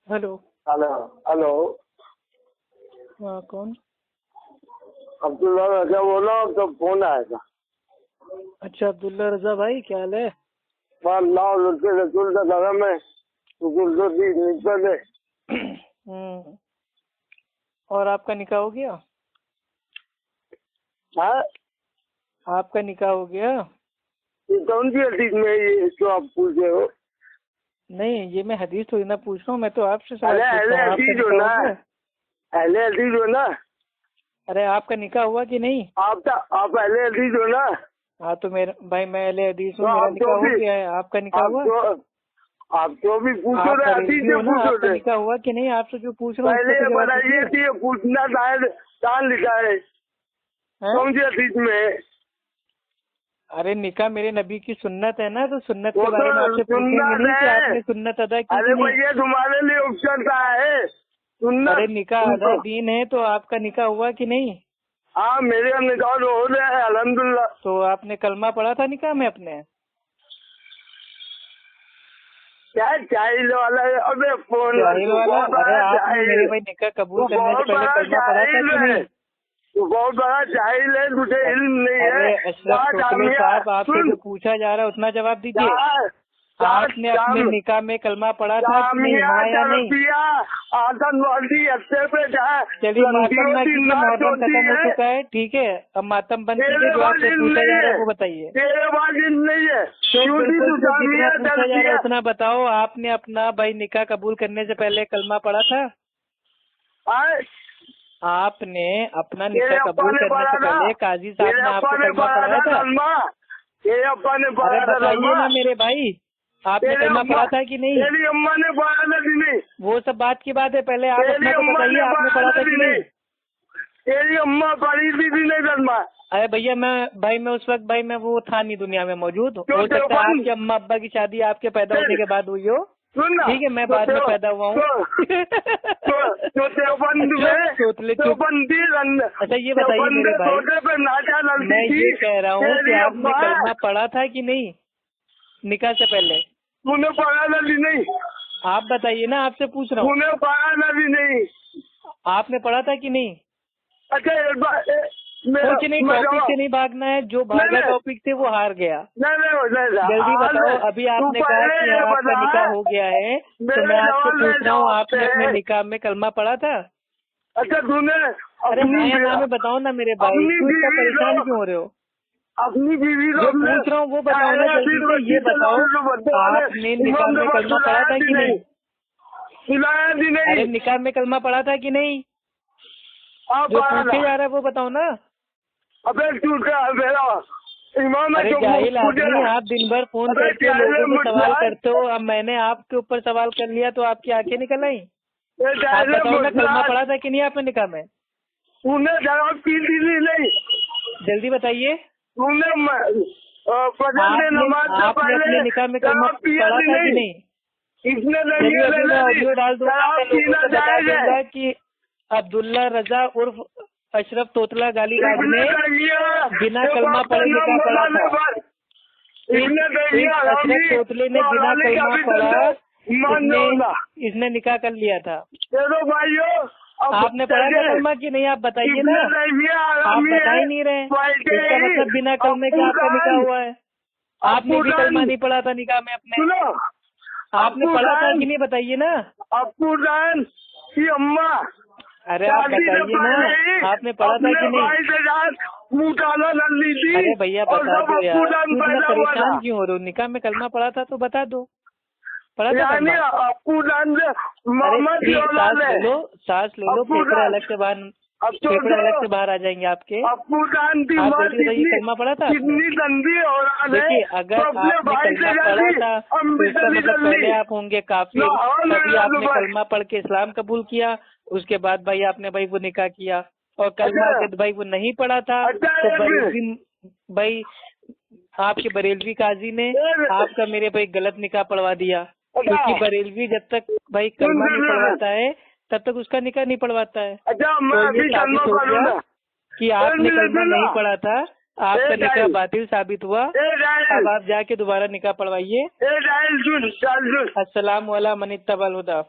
Hello. Hello hello. हाँ, कौन? अब्दुल्ला रजा बोला, तो फोन आया था। अच्छा, अब्दुल्ला रजा भाई, क्या हाल है? अल्लाह उसके रसूल का धर्म है, तो निकल है। और आपका निकाह हो गया? हाँ? आपका निकाह हो गया? ये कौन सी हदीस में ये जो आप पूछे हो? नहीं, ये मैं हदीस थोड़ी ना पूछ रहा हूँ, मैं तो आपसे सवाल अरे पूछ अहले रहा हूँ। आपका हदीस हो निकाह ना, हो गया? अहले हदीस हो ना अरे, आपका निकाह हुआ कि नहीं? आप अहले हदीस हो ना। हाँ, तो मेरा भाई, मैं अहले हदीस तो हूँ, मेरा आप निकाह तो हो भी गया है। आपका निकाह हुआ? आप तो भी पूछो आप ना, हदीस बरेलवी से हो ना? पूछो आपका ना। निकाह हुआ कि नहीं? आपसे जो पूछ रहा हूँ पहले उसका ये तो जवाब बताइए दीजिए। कि ये पूछना शायद कहाँ लिखा है, हैं? कौन सी हदीस में है? अरे, निकाह मेरे नबी की सुन्नत है ना, तो सुन्नत वो के बारे में तो आपसे पूछेंगे सुन्नत नहीं कि है। आपने सुन्नत अदा की अरे कि नहीं। भैया तुम्हारे लिए ऑप्शन का है सुन्नत। अरे, निकाह अदा तुमको दीन है, तो आपका निकाह हुआ कि नहीं? हाँ, मेरे निकाह तो हो रहा है अल्हम्दुलिल्लाह। तो आपने कलमा पढ़ा था निकाह में अपने? क्या चाहिल वाला है? अबे फोन जाहिल तू वाला? बहुत अरे, बड़ा आपने मेरे चाहिल, भाई निकाह कबूल तू करने से बहुत पहले बड़ा कलमा पढ़ा था चाहिल कि है, नहीं? तू बहुत बड़ा चाहिल है, तुझे इल्म नहीं है। अरे, अशरफ जा तोतले जामिया साहब, आपसे सुन, जो पूछा जा रहा है उतना जवाब जा दीजिए। जा आपने अपने जाम निकाह में कलमा पढ़ा था कि नहीं? जामिया हाँ या नहीं? तरबिया आतंकवादी अच्छे पे जा। चलिए, मातम लंडियों ना की कीजिए, नाच मुहर्रम होती खत्म हो है। चुका है, ठीक है? अब मातम बंद कीजिए, तेरे जो पास आपसे इल्म पूछा नहीं जा रहा है है, वो बताइए। तेरे पास इल्म नहीं है, तो क्योंकि बिल्कुल तू तो जितना जामिया पूछा जा रहा है तरबिया। उतना बताओ। आपने अपना भाई निकाह कबूल करने से पहले कलमा पढ़ा था? आए, आपने अपना तेरे निकाह अप्पा कबूल ने करने पढ़ा से था, पहले काजी साहब तेरे ने अप्पा आपको ने कलमा पढ़ा पढ़ाया था था? नलमा, तेरे अप्पा ने अरे, पढ़ा था बताइए नलमा, ना मेरे भाई, आपने तेरे कलमा अम्मा पढ़ा था कि नहीं? तेरी अम्मा ने पढ़ा था कि नहीं? वो सब बात की बात है, पहले आप तेरी अपना तो अम्मा बताइए, ने आपने पढ़ा पढ़ा था था कि कि नहीं? नहीं? तेरी अम्मा पढ़ी थी कि नहीं नलमा? अरे भैया, मैं उस वक्त भाई मैं वो था नहीं दुनिया में मौजूद। तो हो सकता है देवबंद आपके अम्मा अब्बा की शादी आपके पैदा होने के बाद हुई हो। सुन ना, ठीक है, मैं तो बाद में पैदा हुआ हूँ। देवबंद अच्छा, में तोतले चुप। देवबंदी अच्छा, ये बताइए देवबंद मेरे भाई, तोते पे नाचा ललती मैं थी ये कह रहा हूँ कि तेरी आपने अम्मा। कलमा पढ़ा था कि नहीं निकाह से पहले? तूने पढ़ा था कि नहीं? आप बताइए ना, आपसे पूछ रहा हूँ। तूने पढ़ा था कि नहीं? आपने पढ़ा था कि नहीं? अच्छा एक बार मेरा कुछ नहीं, मैं टॉपिक जवाब से नहीं भागना है, जो नहीं भागा नहीं टॉपिक से वो हार गया। नहीं नहीं जल्दी बताओ। अभी तू आपने कहा पहले कि ये आपका बता, निकाह हो गया है, तो मैं मेरे आपसे सवाल पूछ में रहा हूँ, जवाब आपने अपने दे। निकाह में कलमा पढ़ा था? अच्छा तूने अरे अपनी हाँ या ना में बताओ ना मेरे भाई, अपनी क्यों इतना बीवी परेशान को क्यों हो रहे हो? अपनी बीवी को जो अपने पूछ रहा हूँ वो बताओ ना जल्दी से। ये बताओ, आपने निकाह इमाम के में पास कलमा पढ़ा सुलाया था थी कि नहीं? नहीं? सुलाया थी नहीं? अरे, निकाह में कलमा पढ़ा था कि नहीं? हाँ जो पढ़ा पूछे था। जा रहा है वो बताओ ना। अबे तू क्या मेरा इमाम है अरे जो जाहिल मुझे आदमी, आप दिन भर फोन अबे करके क्या लोगों से सवाल मुसलान, करते हो। अब मैंने आपके ऊपर सवाल कर लिया तो आपकी आंखें निकल आई। ये आप बताओ ना, कलमा मुसलान, पढ़ा था कि नहीं आपने निकाह में? तूने जवाब की थी नहीं? जल्दी बताइए। तूने फजर में आपने नमाज से आपने अपने पहले निकाह में कलमा शराब पिया पढ़ा थी था कि नहीं? नहीं? इसने चलिए, नहीं अभी मैं लेना थी, ऑडियो डाल दूंगा, शराब मैं लोगों पीना से बता जायज है। दूंगा कि अब्दुल्ला रजा उर्फ अशरफ तोतला गालीबाज इब्ने ने तैमिया बिना के कलमा बाप का पढ़े नाम निकाह पढ़ा बताने था। पर एक इब्ने तैमिया एक अशरफ हरामी तोतले ने तो बिना हलाली का कलमा भी पढ़ा धंधे मान इसने जाऊंगा। इसने निकाह कर लिया था। चलो भाइयों, अब आपने पढ़ा था चलिए, कलमा कि नहीं? आप बताइए ना। इब्ने तैमिया आप हरामी बता है, ही नहीं रहे। बैठे इसका ही मतलब बिना कलमे के आपका निकाह अपूदान हुआ है। आपने भी कलमा अपूदान नहीं पढ़ा था निकाह में अपने? सुनो, आपने पढ़ा था अपूदान कि नहीं, बताइए ना। अपूदान की अम्मा अरे आप शादी से बताइए ना, पहले ही आपने पढ़ा था अपने कि नहीं? भाई के साथ मुटाना कर ली थी अरे भैया और बता सब दो यार, अपूदान क्यों इतना पैदा हुआ था। परेशान क्यों हो रहे हो? निकाह में कलमा पढ़ा था तो बता दो, पढ़ा था यानी कलमा? अपूदान से अरे मोहम्मद की ठीक, औलाद है। सांस ले लो, फेफड़े अपूदान अलग से बाहर, अब तो फेफड़े अलग से बाहर आ जाएंगे आपके। अपूदान की आप माँ जल्दी बताइए, कितनी कलमा पढ़ा था आपने? कितनी गंदी औलाद है, देखिए, तो अगर अपने आपने भाई कलमा से पढ़ा जाती था तो अम्मी इसका चली मतलब कर ली। पहले आप होंगे काफिर, तभी आपने कलमा पढ़ के इस्लाम कबूल किया। उसके बाद भाई आपने भाई वो निकाह किया, और कलमा अच्छा अगर भाई वो नहीं पढ़ा था अच्छा तो एक बरेलवी भाई, आपके बरेलवी काजी ने आपका मेरे भाई गलत निकाह पढ़वा दिया। क्योंकि बरेलवी जब तक भाई कलमा नहीं पढ़वाता है तब तक उसका निकाह नहीं पढ़वाता है। अच्छा मैं तो ये अभी साबित कलमा हो पढ़ूँ गया ना। कि आपने कलमा नहीं पढ़ा था, आपका निकाह बातिल साबित हुआ। अब आप जाके दोबारा निकाह पढ़वाइए। सुन अस्सलाम वाला मन इत्तबल हुदा।